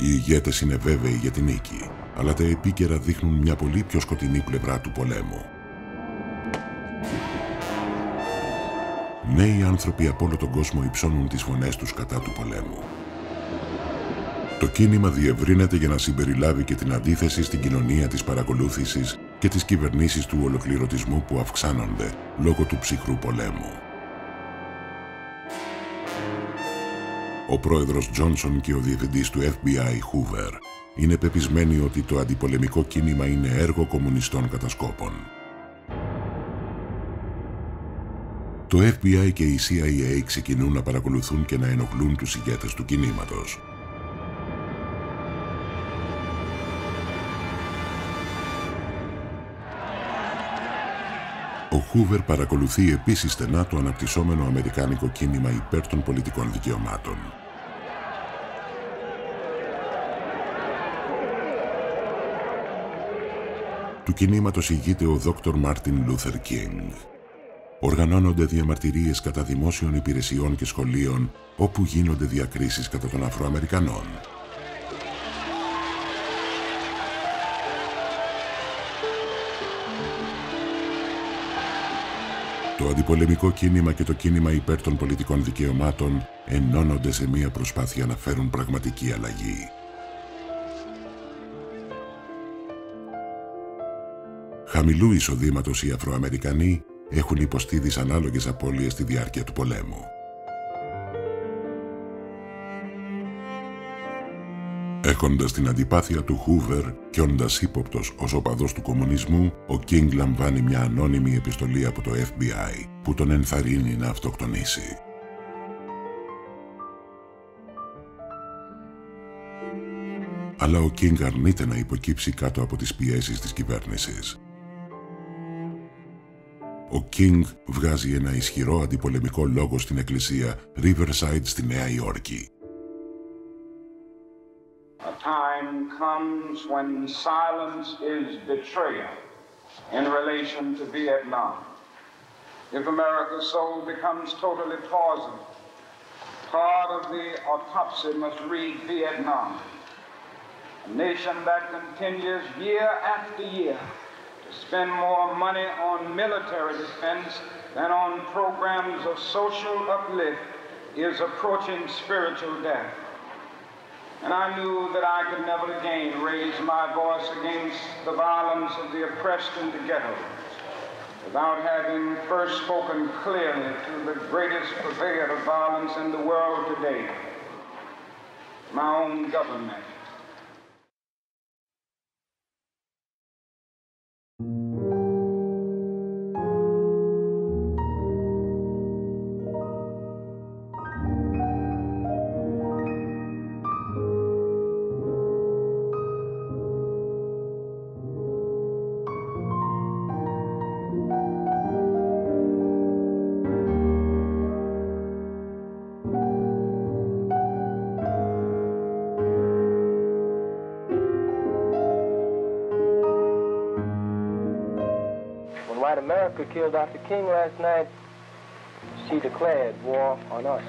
Οι ηγέτες είναι βέβαιοι για την νίκη, αλλά τα επίκαιρα δείχνουν μια πολύ πιο σκοτεινή πλευρά του πολέμου. Νέοι άνθρωποι από όλο τον κόσμο υψώνουν τις φωνές τους κατά του πολέμου. Το κίνημα διευρύνεται για να συμπεριλάβει και την αντίθεση στην κοινωνία της παρακολούθησης και τις κυβερνήσεις του ολοκληρωτισμού που αυξάνονται λόγω του ψυχρού πολέμου. Ο πρόεδρος Τζόνσον και ο διευθυντής του FBI, Hoover, είναι πεπισμένοι ότι το αντιπολεμικό κίνημα είναι έργο κομμουνιστών κατασκόπων. Το FBI και η CIA ξεκινούν να παρακολουθούν και να ενοχλούν τους ηγέτες του κινήματος. Ο Χούβερ παρακολουθεί επίσης στενά το αναπτυσσόμενο αμερικάνικο κίνημα υπέρ των πολιτικών δικαιωμάτων. Του κινήματος ηγείται ο Δόκτωρ Μάρτιν Λούθερ Κίνγκ. Οργανώνονται διαμαρτυρίες κατά δημόσιων υπηρεσιών και σχολείων, όπου γίνονται διακρίσεις κατά των Αφροαμερικανών. Το αντιπολεμικό κίνημα και το κίνημα υπέρ των πολιτικών δικαιωμάτων ενώνονται σε μία προσπάθεια να φέρουν πραγματική αλλαγή. Χαμηλού εισοδήματος οι Αφροαμερικανοί έχουν υποστεί δυσανάλογες απώλειες στη διάρκεια του πολέμου. Έχοντας την αντιπάθεια του Χούβερ και όντας ύποπτος ως οπαδός του κομμουνισμού, ο Κίνγκ λαμβάνει μια ανώνυμη επιστολή από το FBI που τον ενθαρρύνει να αυτοκτονήσει. αλλά ο Κίνγκ αρνείται να υποκύψει κάτω από τις πιέσεις της κυβέρνησης. Ο Κίνγκ βγάζει ένα ισχυρό αντιπολεμικό λόγο στην εκκλησία Riverside στη Νέα Υόρκη. A time comes when silence is betrayal in relation to Vietnam. If America's soul becomes totally poisoned, part of the autopsy must read Vietnam. A nation that continues year after year to spend more money on military defense than on programs of social uplift is approaching spiritual death. And I knew that I could never again raise my voice against the violence of the oppressed in the ghettos without having first spoken clearly to the greatest purveyor of violence in the world today, my own government. America killed Dr. King last night, she declared war on us.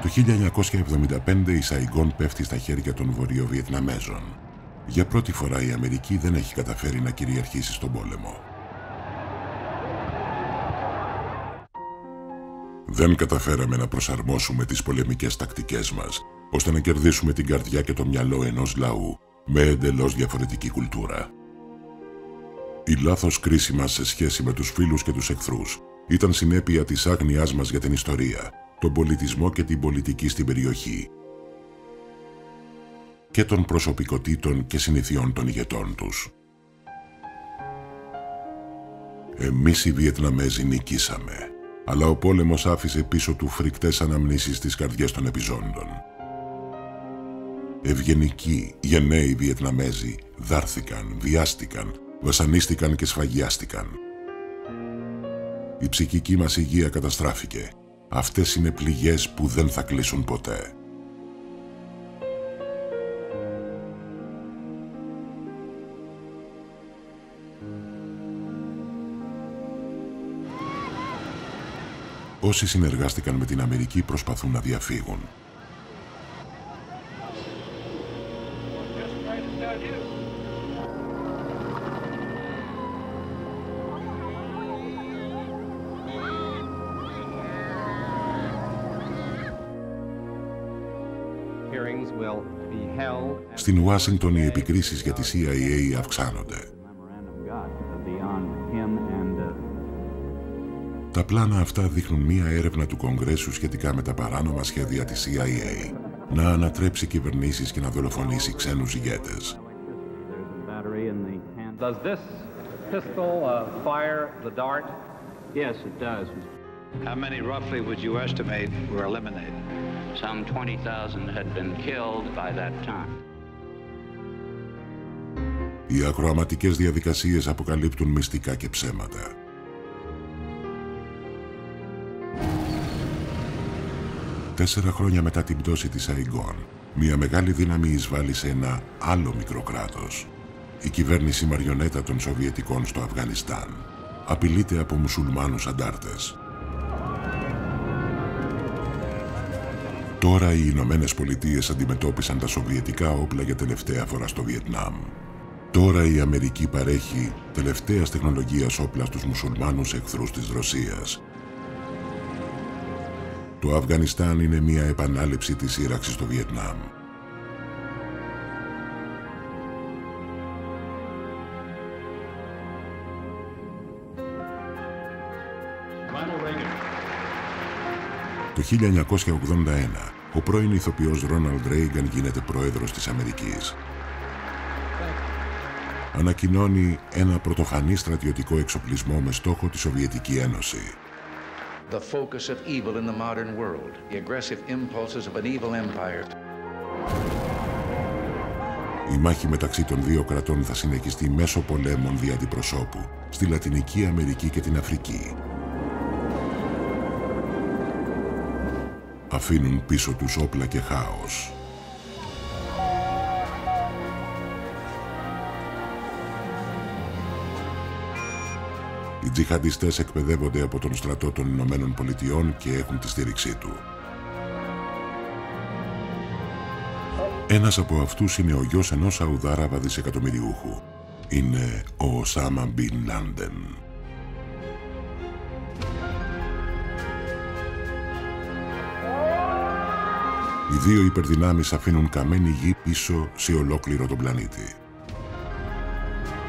Το 1975 η Σαϊγκόν πέφτει στα χέρια των Βορειοβιετναμέζων. Για πρώτη φορά η Αμερική δεν έχει καταφέρει να κυριαρχήσει στον πόλεμο. Δεν καταφέραμε να προσαρμόσουμε τις πολεμικές τακτικές μας, ώστε να κερδίσουμε την καρδιά και το μυαλό ενός λαού με εντελώς διαφορετική κουλτούρα. Η λάθος κρίση μας σε σχέση με τους φίλους και τους εχθρούς ήταν συνέπεια της άγνοιάς μας για την ιστορία, τον πολιτισμό και την πολιτική στην περιοχή και των προσωπικότητων και συνηθιών των ηγετών τους. Εμείς οι Βιετναμέζοι νικήσαμε, αλλά ο πόλεμος άφησε πίσω του φρικτές αναμνήσεις στις καρδιές των επιζώντων. Ευγενικοί, γενναίοι Βιετναμέζοι δάρθηκαν, βιάστηκαν, βασανίστηκαν και σφαγιάστηκαν. Η ψυχική μας υγεία καταστράφηκε. Αυτές είναι πληγές που δεν θα κλείσουν ποτέ. Όσοι συνεργάστηκαν με την Αμερική προσπαθούν να διαφύγουν. Στην Ουάσιγκτον οι επικρίσεις για τη CIA αυξάνονται. Τα πλάνα αυτά δείχνουν μία έρευνα του Κογκρέσου σχετικά με τα παράνομα σχέδια της CIA να ανατρέψει κυβερνήσεις και να δολοφονήσει ξένους ηγέτες. Does this pistol fire the dart? Yes, it does. How many roughly would you estimate were eliminated? Some 20,000 had been killed by that time. Οι ακροαματικές διαδικασίες αποκαλύπτουν μυστικά και ψέματα. Τέσσερα χρόνια μετά την πτώση της Σαϊγκόν, μια μεγάλη δύναμη εισβάλλει σε ένα άλλο μικρό κράτος. Η κυβέρνηση μαριονέτα των Σοβιετικών στο Αφγανιστάν απειλείται από μουσουλμάνους αντάρτες. Τώρα οι Ηνωμένες Πολιτείες αντιμετώπισαν τα σοβιετικά όπλα για τελευταία φορά στο Βιετνάμ. Τώρα η Αμερική παρέχει τελευταίας τεχνολογίας όπλα στους μουσουλμάνους εχθρούς της Ρωσίας. Το Αφγανιστάν είναι μια επανάληψη της σύραξης στο Βιετνάμ. Το 1981, ο πρώην ηθοποιός Ρόναλντ Ρέιγκαν γίνεται πρόεδρος της Αμερικής. Ανακοινώνει ένα πρωτοφανή στρατιωτικό εξοπλισμό με στόχο τη Σοβιετική Ένωση. The focus of evil in the modern world, the aggressive impulses of an evil empire. Η μάχη μεταξύ των δύο κρατών θα συνεχιστεί μέσω πολέμων δια αντιπροσώπου στη Λατινική Αμερική και την Αφρική. Αφήνουν πίσω τους όπλα και χάος. Οι τζιχαντιστές εκπαιδεύονται από τον στρατό των Ηνωμένων Πολιτειών και έχουν τη στήριξή του. Ένας από αυτούς είναι ο γιος ενός Σαουδάραβα δισεκατομμυριούχου. Είναι ο Οσάμα Μπιν Λάντεν. Οι δύο υπερδυνάμεις αφήνουν καμένη γη πίσω σε ολόκληρο τον πλανήτη.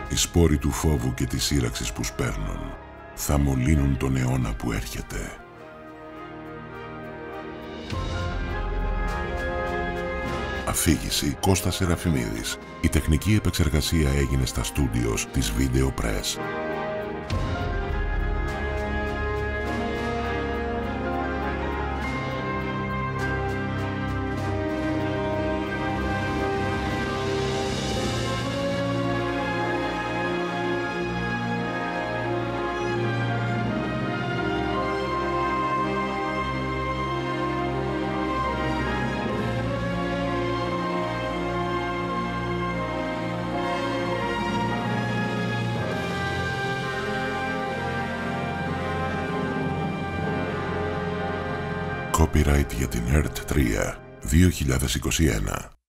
Οι σπόροι του φόβου και της σύραξης που σπέρνουν θα μολύνουν τον αιώνα που έρχεται. Αφήγηση Κώστας Σεραφιμίδης. Η τεχνική επεξεργασία έγινε στα στούντιος της Video Press. Copyright για την ERT 3, 2021.